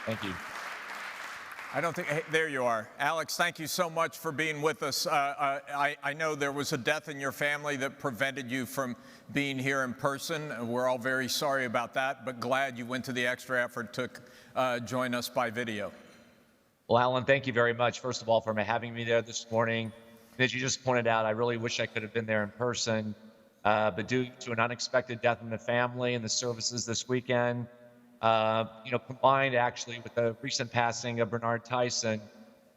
Thank you. I don't think, hey, there you are. Alex, thank you so much for being with us. I know there was a death in your family that prevented you from being here in person. And we're all very sorry about that, but glad you went to the extra effort to join us by video. Well, Alan, thank you very much, first of all, for having me there this morning. And as you just pointed out, I really wish I could have been there in person, but due to an unexpected death in the family and the services this weekend, combined actually with the recent passing of Bernard Tyson,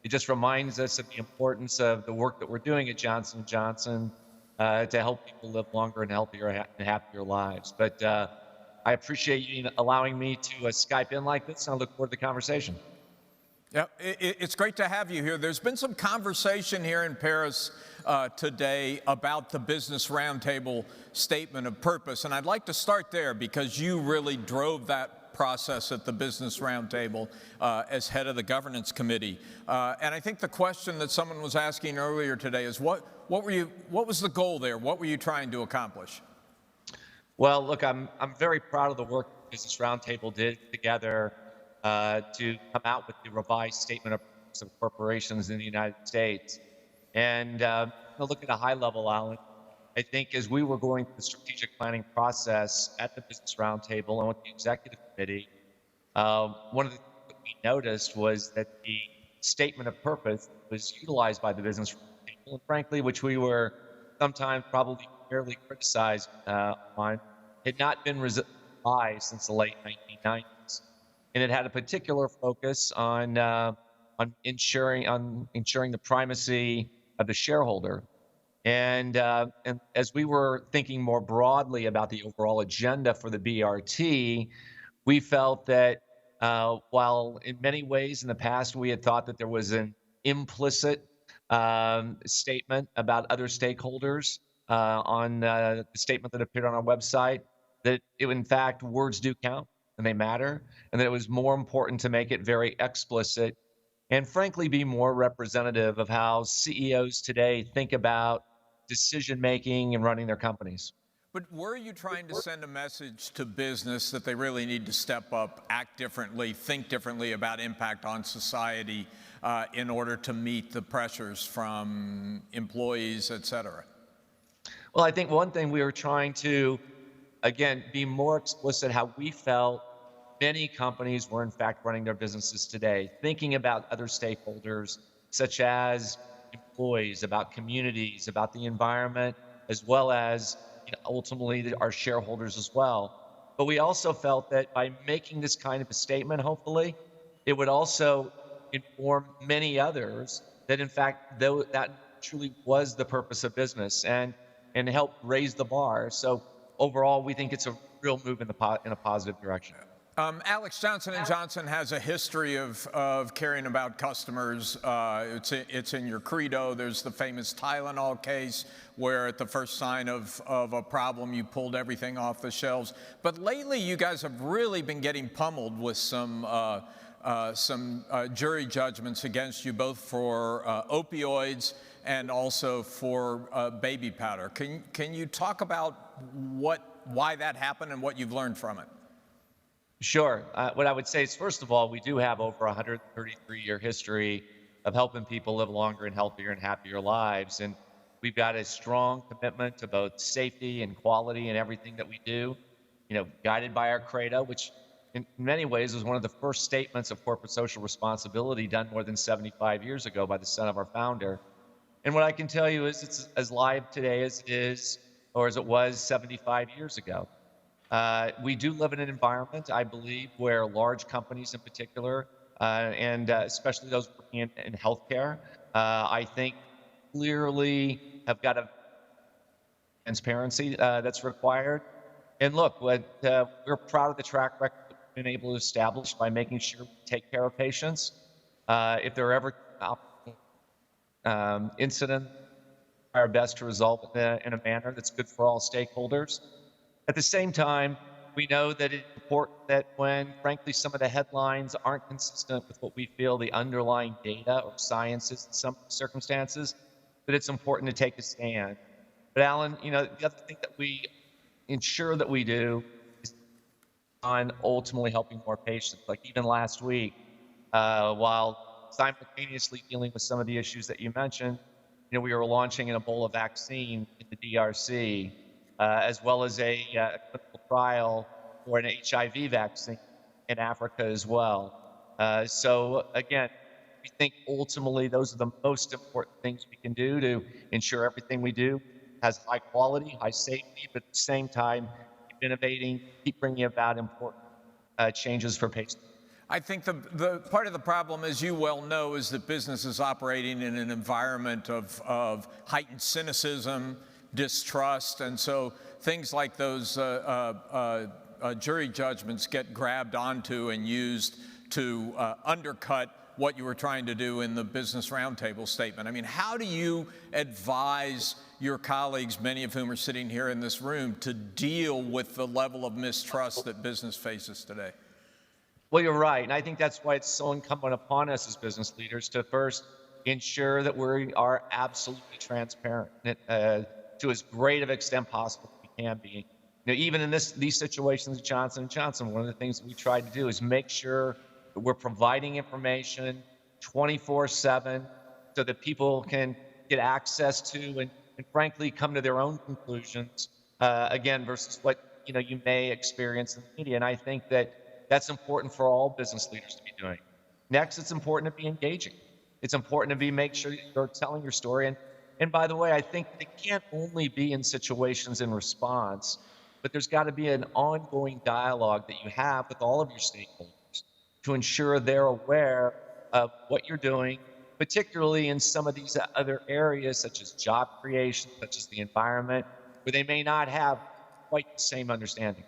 it just reminds us of the importance of the work that we're doing at Johnson & Johnson to help people live longer and healthier and happier lives. But I appreciate you allowing me to Skype in like this, and I look forward to the conversation. Yeah, it's great to have you here. There's been some conversation here in Paris today about the Business Roundtable Statement of Purpose, and I'd like to start there because you really drove that process at the Business Roundtable as head of the governance committee. And I think the question that someone was asking earlier today is what was the goal there? What were you trying to accomplish? Well, look, I'm very proud of the work the Business Roundtable did together to come out with the revised statement of purpose of corporations in the United States. And look at a high level, Alan. I think as we were going through the strategic planning process at the Business Roundtable and with the executive committee, one of the things that we noticed was that the statement of purpose was utilized by the Business Roundtable, and frankly, which we were sometimes probably fairly criticized on, had not been revised since the late 1990s, and it had a particular focus on ensuring the primacy of the shareholder. And as we were thinking more broadly about the overall agenda for the BRT, we felt that while in many ways in the past we had thought that there was an implicit statement about other stakeholders on the statement that appeared on our website, that in fact words do count and they matter, and that it was more important to make it very explicit and frankly be more representative of how CEOs today think about decision making and running their companies. But were you trying to send a message to business that they really need to step up, act differently, think differently about impact on society in order to meet the pressures from employees, et cetera? Well, I think one thing we were trying to, again, be more explicit how we felt many companies were in fact running their businesses today, thinking about other stakeholders such as employees, about communities, about the environment, as well as ultimately our shareholders as well. But we also felt that by making this kind of a statement, hopefully, it would also inform many others that in fact that truly was the purpose of business and help raise the bar. So overall, we think it's a real move in a positive direction. Alex, Johnson & Johnson has a history of caring about customers. It's in your credo. There's the famous Tylenol case where at the first sign of a problem, you pulled everything off the shelves. But lately, you guys have really been getting pummeled with some jury judgments against you, both for opioids and also for baby powder. Can you talk about why that happened and what you've learned from it? Sure. What I would say is, first of all, we do have over 133-year history of helping people live longer and healthier and happier lives. And we've got a strong commitment to both safety and quality in everything that we do, guided by our credo, which in many ways was one of the first statements of corporate social responsibility done more than 75 years ago by the son of our founder. And what I can tell you is it's as live today as it is, or as it was 75 years ago. We do live in an environment, I believe, where large companies in particular, and especially those working in healthcare, I think clearly have got a transparency that's required. And look, we're proud of the track record that we've been able to establish by making sure we take care of patients. If there are ever incidents, our best to resolve in a manner that's good for all stakeholders. At the same time, we know that it's important that when, frankly, some of the headlines aren't consistent with what we feel the underlying data or science is in some circumstances, that it's important to take a stand. But Alan, the other thing that we ensure that we do is on ultimately helping more patients. Like even last week, while simultaneously dealing with some of the issues that you mentioned, we were launching an Ebola vaccine in the DRC, as well as a clinical trial for an HIV vaccine in Africa as well. So again, we think ultimately those are the most important things we can do to ensure everything we do has high quality, high safety, but at the same time, keep innovating, keep bringing about important changes for patients. I think the part of the problem, as you well know, is that business is operating in an environment of heightened cynicism, distrust, and so things like those jury judgments get grabbed onto and used to undercut what you were trying to do in the Business Roundtable statement. I mean, how do you advise your colleagues, many of whom are sitting here in this room, to deal with the level of mistrust that business faces today? Well, you're right. And I think that's why it's so incumbent upon us as business leaders to first ensure that we are absolutely transparent to as great of extent possible as we can be. Even in these situations at Johnson & Johnson, one of the things that we try to do is make sure that we're providing information 24/7 so that people can get access to and frankly come to their own conclusions, again, versus what you may experience in the media. And I think that's important for all business leaders to be doing. Next, it's important to be engaging. It's important to make sure that you're telling your story. And by the way, I think it can't only be in situations in response, but there's got to be an ongoing dialogue that you have with all of your stakeholders to ensure they're aware of what you're doing, particularly in some of these other areas, such as job creation, such as the environment, where they may not have quite the same understanding.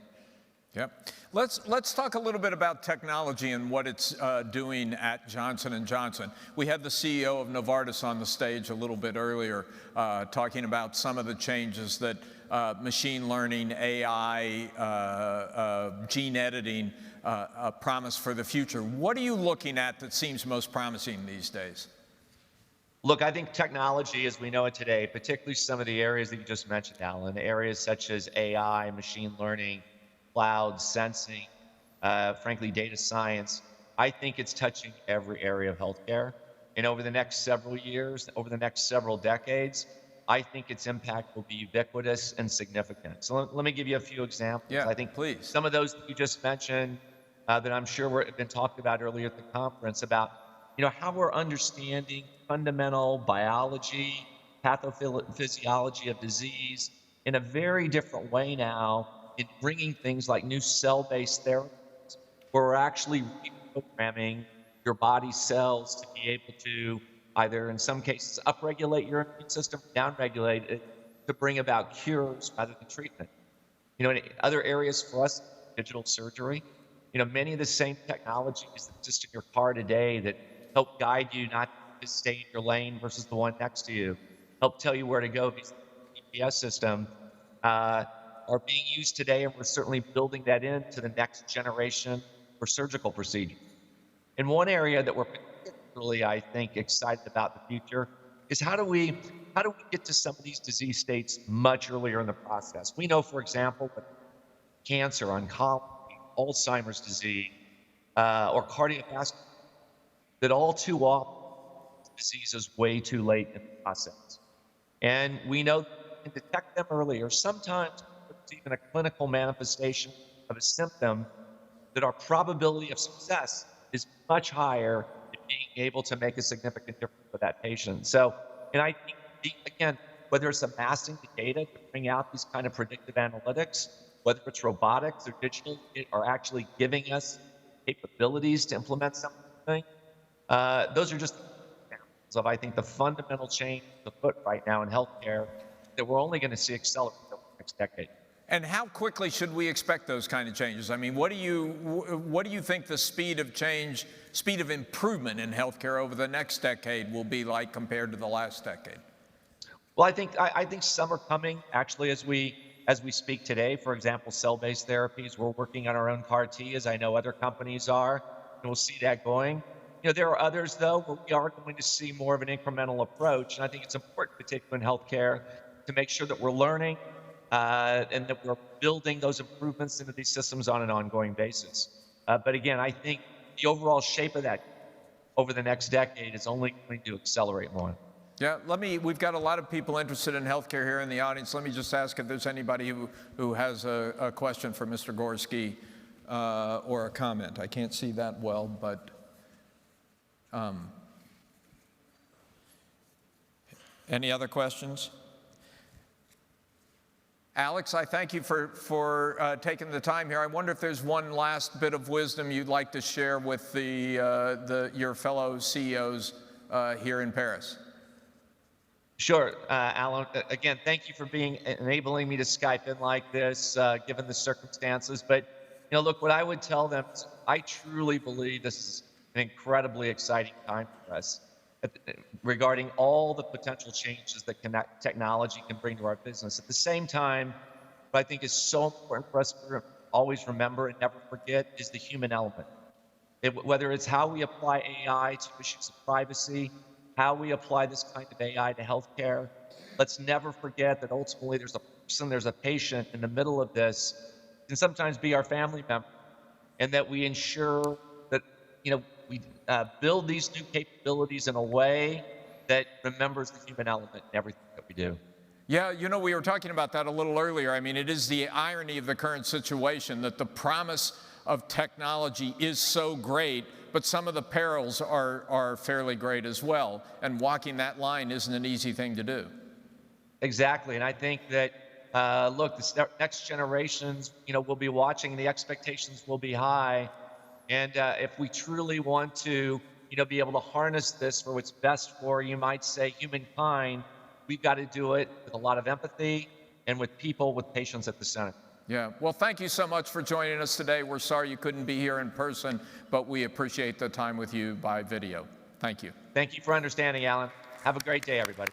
Yep. Let's talk a little bit about technology and what it's doing at Johnson & Johnson. We had the CEO of Novartis on the stage a little bit earlier talking about some of the changes that machine learning, AI, gene editing promise for the future. What are you looking at that seems most promising these days? Look, I think technology as we know it today, particularly some of the areas that you just mentioned, Alan, areas such as AI, machine learning, cloud, sensing, frankly, data science, I think it's touching every area of healthcare. And over the next several years, over the next several decades, I think its impact will be ubiquitous and significant. So let me give you a few examples. Yeah, I think please. Some of those that you just mentioned that I'm sure have been talked about earlier at the conference about how we're understanding fundamental biology, pathophysiology of disease in a very different way now in bringing things like new cell-based therapies, where we're actually reprogramming your body's cells to be able to either, in some cases, upregulate your immune system, downregulate it to bring about cures rather than treatment. In other areas for us, digital surgery, many of the same technologies that exist in your car today that help guide you not to stay in your lane versus the one next to you, help tell you where to go via the GPS system, are being used today, and we're certainly building that into the next generation for surgical procedures. And one area that we're particularly, I think, excited about the future is how do we get to some of these disease states much earlier in the process? We know, for example, with cancer, oncology, Alzheimer's disease, or cardiovascular, that all too often disease is way too late in the process. And we know that we can detect them earlier. Sometimes it's even a clinical manifestation of a symptom that our probability of success is much higher in being able to make a significant difference for that patient. So, and I think, again, whether it's amassing the data to bring out these kind of predictive analytics, whether it's robotics or digital, or actually giving us capabilities to implement something, those are just examples of, I think, the fundamental change afoot right now in healthcare that we're only going to see accelerate over the next decade. And how quickly should we expect those kind of changes? I mean, what do you think the speed of change, speed of improvement in healthcare over the next decade will be like compared to the last decade? Well, I think some are coming actually as we speak today. For example, cell-based therapies. We're working on our own CAR T, as I know other companies are, and we'll see that going. There are others though where we are going to see more of an incremental approach, and I think it's important, particularly in healthcare, to make sure that we're learning, and that we're building those improvements into these systems on an ongoing basis. But again, I think the overall shape of that over the next decade is only going to accelerate more. Yeah, we've got a lot of people interested in healthcare here in the audience. Let me just ask if there's anybody who has a question for Mr. Gorsky or a comment. I can't see that well, but any other questions? Alex, I thank you for taking the time here. I wonder if there's one last bit of wisdom you'd like to share with your fellow CEOs here in Paris. Sure, Alan. Again, thank you for enabling me to Skype in like this, given the circumstances. But look, what I would tell them is I truly believe this is an incredibly exciting time for us regarding all the potential changes that technology can bring to our business. At the same time, what I think is so important for us to always remember and never forget is the human element. Whether it's how we apply AI to issues of privacy, how we apply this kind of AI to healthcare, let's never forget that ultimately there's a person, there's a patient in the middle of this, and sometimes be our family member, and that we ensure that we build these new capabilities in a way that remembers the human element in everything that we do. Yeah, we were talking about that a little earlier. I mean, it is the irony of the current situation that the promise of technology is so great, but some of the perils are fairly great as well. And walking that line isn't an easy thing to do. Exactly, and I think that, look, the next generations, will be watching, the expectations will be high. And if we truly want to, be able to harness this for what's best for, you might say, humankind, we've got to do it with a lot of empathy and with people, with patients at the center. Yeah, well, thank you so much for joining us today. We're sorry you couldn't be here in person, but we appreciate the time with you by video. Thank you. Thank you for understanding, Alan. Have a great day, everybody.